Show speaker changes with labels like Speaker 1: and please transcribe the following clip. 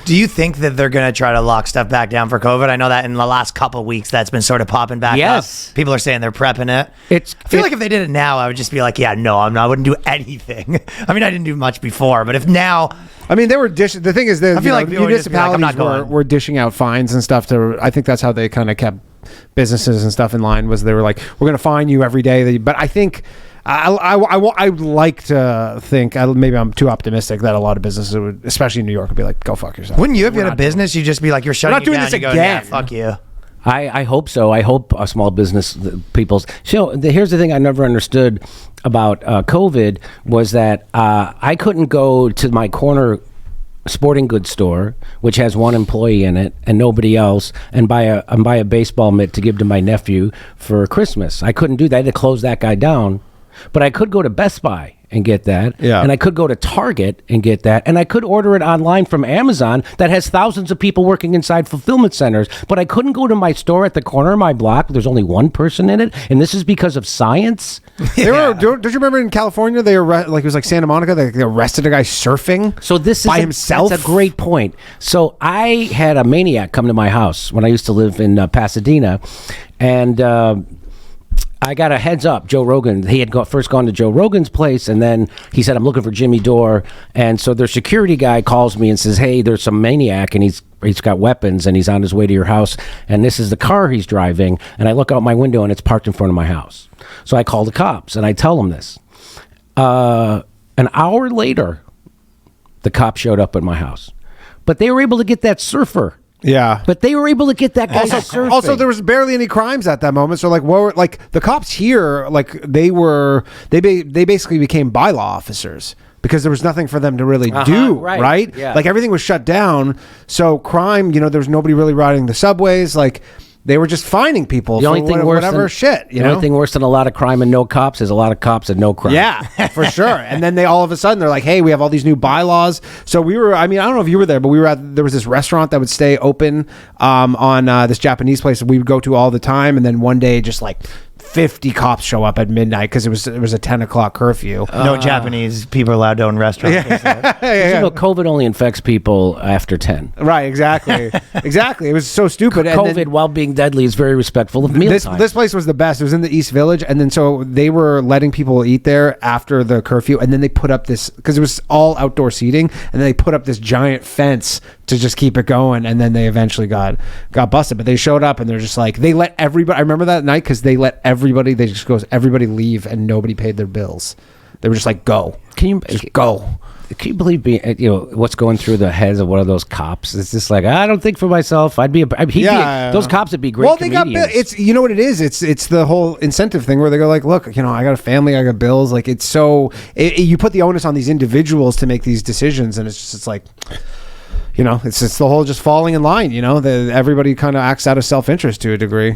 Speaker 1: Do you think that they're going to try to lock stuff back down for COVID? I know that in the last couple of weeks, that's been sort of popping back up. People are saying they're prepping it. I feel like if they did it now, I would just be like, yeah, no, I wouldn't do anything. I mean, I didn't do much before, but if now...
Speaker 2: I mean, they were the thing is that
Speaker 1: I feel like
Speaker 2: municipalities were dishing out fines and stuff I think that's how they kind of kept businesses and stuff in line, was they were like, we're going to fine you every day. But I think... I would like to think, maybe I'm too optimistic, that a lot of businesses would, especially in New York, would be like, go fuck yourself.
Speaker 1: Wouldn't you, if you had a business, you'd just be like, you're shutting
Speaker 2: not doing
Speaker 1: down,
Speaker 2: this
Speaker 1: you go,
Speaker 2: again.
Speaker 1: yeah, fuck you.
Speaker 3: I hope so. I hope small business people's... So here's the thing I never understood about COVID was that I couldn't go to my corner sporting goods store, which has one employee in it and nobody else, and buy a baseball mitt to give to my nephew for Christmas. I couldn't do that. I had to close that guy down. But I could go to Best Buy and get that. Yeah. And I could go to Target and get that. And I could order it online from Amazon that has thousands of people working inside fulfillment centers. But I couldn't go to my store at the corner of my block. There's only one person in it. And this is because of science.
Speaker 2: Don't you remember in California, it was like Santa Monica, they arrested a guy surfing by himself?
Speaker 3: That's a great point. So I had a maniac come to my house when I used to live in Pasadena. And... I got a heads up, Joe Rogan. He had first gone to Joe Rogan's place, and then he said, I'm looking for Jimmy Dore. And so their security guy calls me and says, hey, there's some maniac, and he's got weapons, and he's on his way to your house, and this is the car he's driving. And I look out my window, and it's parked in front of my house. So I call the cops, and I tell them this. An hour later, the cops showed up at my house. But they were able to get that surfer.
Speaker 2: Yeah,
Speaker 3: but they were able to get that guy surfing.
Speaker 2: Also, there was barely any crimes at that moment. So, the cops here, they basically became bylaw officers because there was nothing for them to really do, right? Yeah. Like everything was shut down. So crime, there was nobody really riding the subways. They were just fining people for whatever shit.
Speaker 3: The only thing worse than a lot of crime and no cops is a lot of cops and no crime.
Speaker 2: Yeah, for sure. And then they all of a sudden, they're like, hey, we have all these new bylaws. So we were, I don't know if you were there, but there was this restaurant that would stay open on this Japanese place that we would go to all the time. And then one day, just 50 cops show up at midnight because it was a 10 o'clock curfew.
Speaker 1: No Japanese people are allowed to own restaurants.
Speaker 3: COVID only infects people after 10.
Speaker 2: Right, exactly. Exactly. It was so stupid.
Speaker 3: COVID, while being deadly, is very respectful of mealtime.
Speaker 2: This place was the best. It was in the East Village, and then so they were letting people eat there after the curfew, and then they put up this, because it was all outdoor seating, and then they put up this giant fence to just keep it going, and then they eventually got busted. But they showed up, and they're just like, they let everybody, I remember that night, because they let everybody everybody leave, and nobody paid their bills. They were just like, go. Go.
Speaker 3: Can you believe what's going through the heads of one of those cops? It's just like, I don't think for myself. Those cops would be great comedians.
Speaker 2: It's you know what it is. It's the whole incentive thing where they go like, look, I got a family, I got bills. Like it's so you put the onus on these individuals to make these decisions, and it's like. It's the whole just falling in line. Everybody kind of acts out of self-interest to a degree.